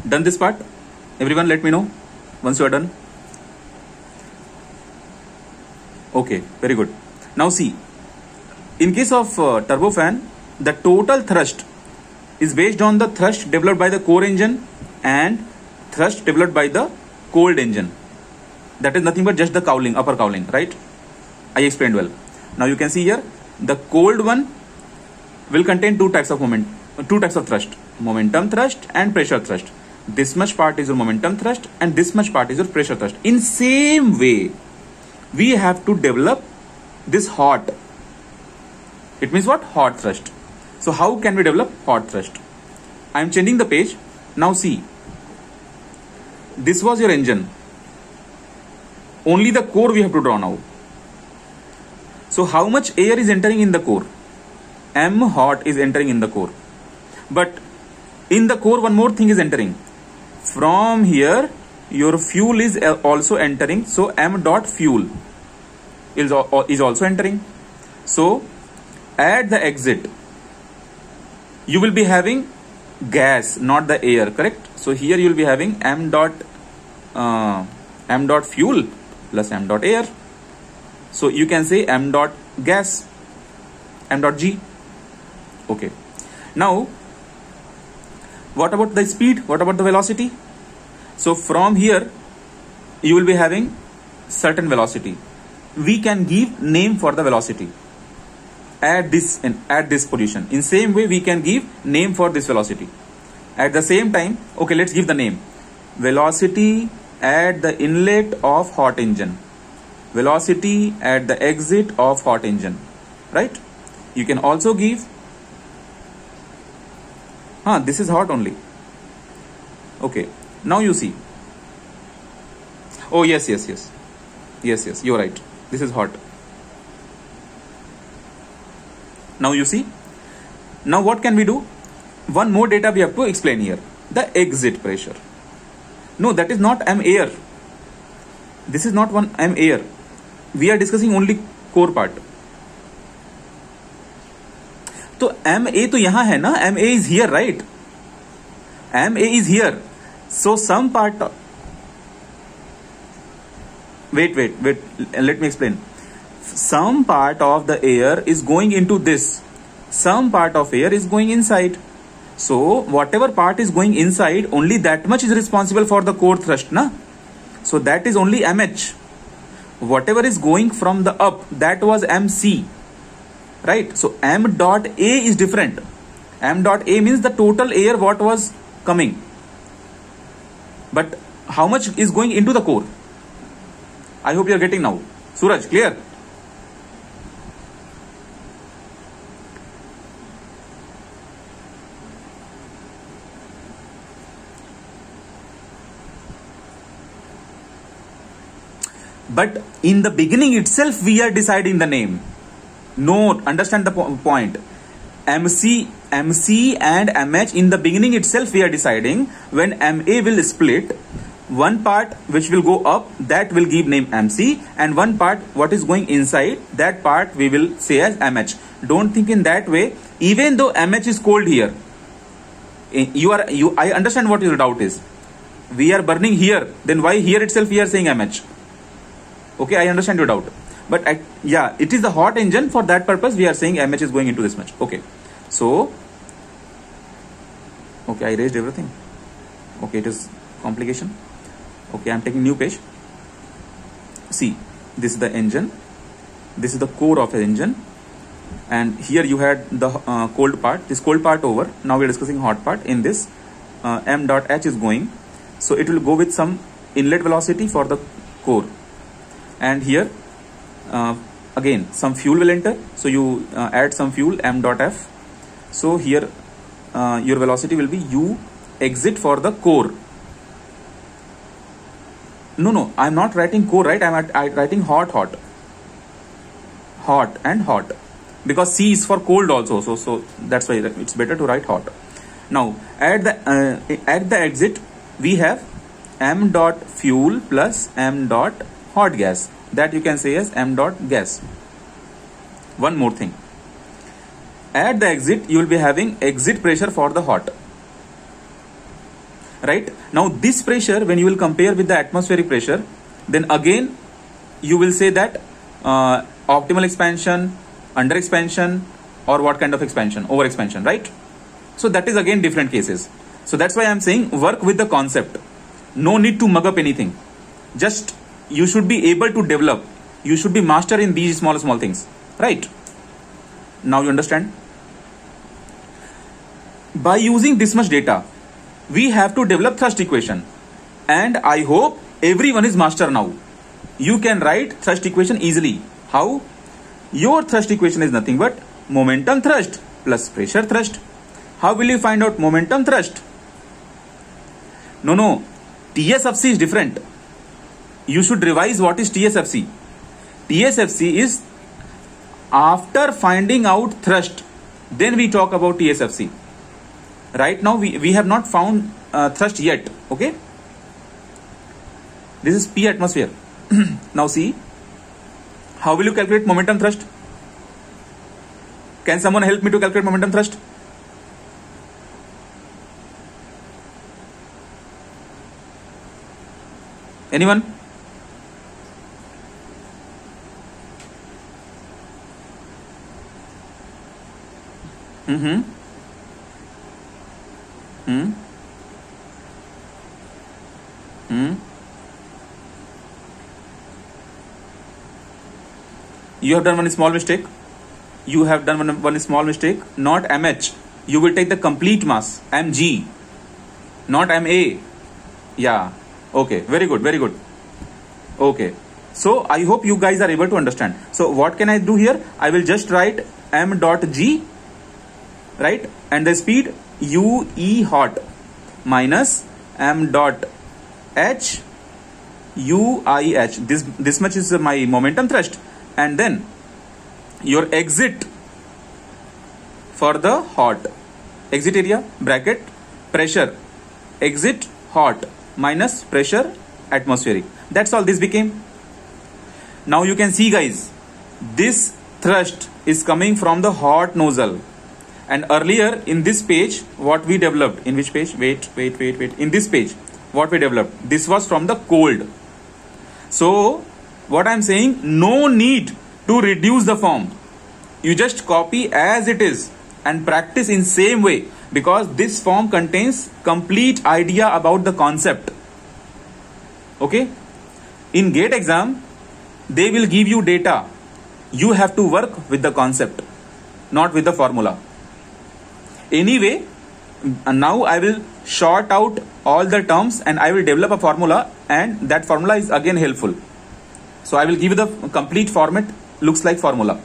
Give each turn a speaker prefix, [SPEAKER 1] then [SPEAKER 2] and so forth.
[SPEAKER 1] Done this part? Everyone let me know once you are done. Okay, very good. Now see, in case of turbofan, the total thrust is based on the thrust developed by the core engine and thrust developed by the cold engine. That is nothing but just the cowling, upper cowling, right? I explained well. Now you can see here, the cold one will contain two types of thrust, momentum thrust and pressure thrust. This much part is your momentum thrust and this much part is your pressure thrust. In same way, we have to develop this hot. It means what? Hot thrust. So how can we develop hot thrust? I am changing the page. Now see, this was your engine. Only the core we have to draw now. So how much air is entering in the core? M hot is entering in the core. But in the core, one more thing is entering. From here, your fuel is also entering. So M dot fuel is also entering. So at the exit, you will be having gas, not the air, correct? So here you will be having M dot fuel plus M dot air. So you can say M dot gas, M dot G. Okay. Now, what about the speed? What about the velocity? So from here, you will be having certain velocity. We can give name for the velocity at this position. In same way, we can give name for this velocity. At the same time, okay, let's give the name. Velocity at the inlet of hot engine. Velocity at the exit of hot engine. Right? You can also give, this is hot only. Okay. Now you see. Oh, yes, you're right. This is hot. Now you see. Now what can we do? One more data we have to explain here. The exit pressure. No, that is not M air. This is not one M air. We are discussing only core part. So MA तो यहाँ है ना, MA is here, right? MA is here. So some part. Wait. Let me explain. Some part of the air is going into this. Some part of air is going inside. So whatever part is going inside, only that much is responsible for the core thrust, na? So that is only MH. Whatever is going from the up, that was MC. Right? So M dot A is different. M dot A means the total air what was coming. But how much is going into the core? I hope you are getting now. Suraj, clear? But in the beginning itself, we are deciding the name. No, understand the point. MC and MH in the beginning itself we are deciding. When MA will split, one part which will go up, that will give name MC, and one part what is going inside, that part we will say as MH. Don't think in that way. Even though MH is cold here, I understand what your doubt is. We are burning here, then why here itself we are saying MH? Okay, I understand your doubt. But yeah, it is the hot engine. For that purpose, we are saying MH is going into this much. Okay. So, okay, I raised everything. Okay, it is complication. Okay, I am taking new page. See, this is the engine. This is the core of the engine. And here you had the cold part. This cold part over. Now we are discussing hot part. In this, M dot H is going. So it will go with some inlet velocity for the core. And here, again, some fuel will enter. So you add some fuel, M dot F. So here, your velocity will be U exit for the core. No, I am not writing core, right? I am writing hot. Hot and hot. Because C is for cold also. So that's why it's better to write hot. Now, at the exit, we have M dot fuel plus M dot hot gas. That you can say as M dot gas. One more thing. At the exit, you will be having exit pressure for the hot. right? Now this pressure, when you will compare with the atmospheric pressure, then again you will say that optimal expansion, under expansion, or what kind of expansion, over expansion, right? So that is again different cases. So that's why I'm saying work with the concept. No need to mug up anything. Just you should be able to develop. You should be master in these small things, right? Now you understand? By using this much data, we have to develop thrust equation, and I hope everyone is master now. You can write thrust equation easily. How? Your thrust equation is nothing but momentum thrust plus pressure thrust. How will you find out momentum thrust? No, TSFC is different. You should revise what is TSFC. TSFC is after finding out thrust, then we talk about TSFC. Right now we have not found thrust yet. Okay, this is P atmosphere. Now see, how will you calculate momentum thrust? Can someone help me to calculate momentum thrust? Anyone? You have done one small mistake. You have done one small mistake. Not mH. You will take the complete mass, mg, not ma. Yeah. Okay. Very good. Very good. Okay. So I hope you guys are able to understand. So what can I do here? I will just write m dot g, right? And the speed ue hot minus m dot h uih. This much is my momentum thrust, and then your exit for the hot, exit area bracket pressure, exit hot minus pressure atmospheric. That's all this became. Now you can see, guys, this thrust is coming from the hot nozzle, and earlier in this page what we developed, in which page, wait, in this page what we developed, this was from the cold. So what I'm saying, no need to reduce the form. You just copy as it is and practice in same way, because this form contains complete idea about the concept. Okay, in GATE exam they will give you data. You have to work with the concept, not with the formula. Anyway, now I will short out all the terms and I will develop a formula, and that formula is again helpful. So I will give you the complete format, looks like formula.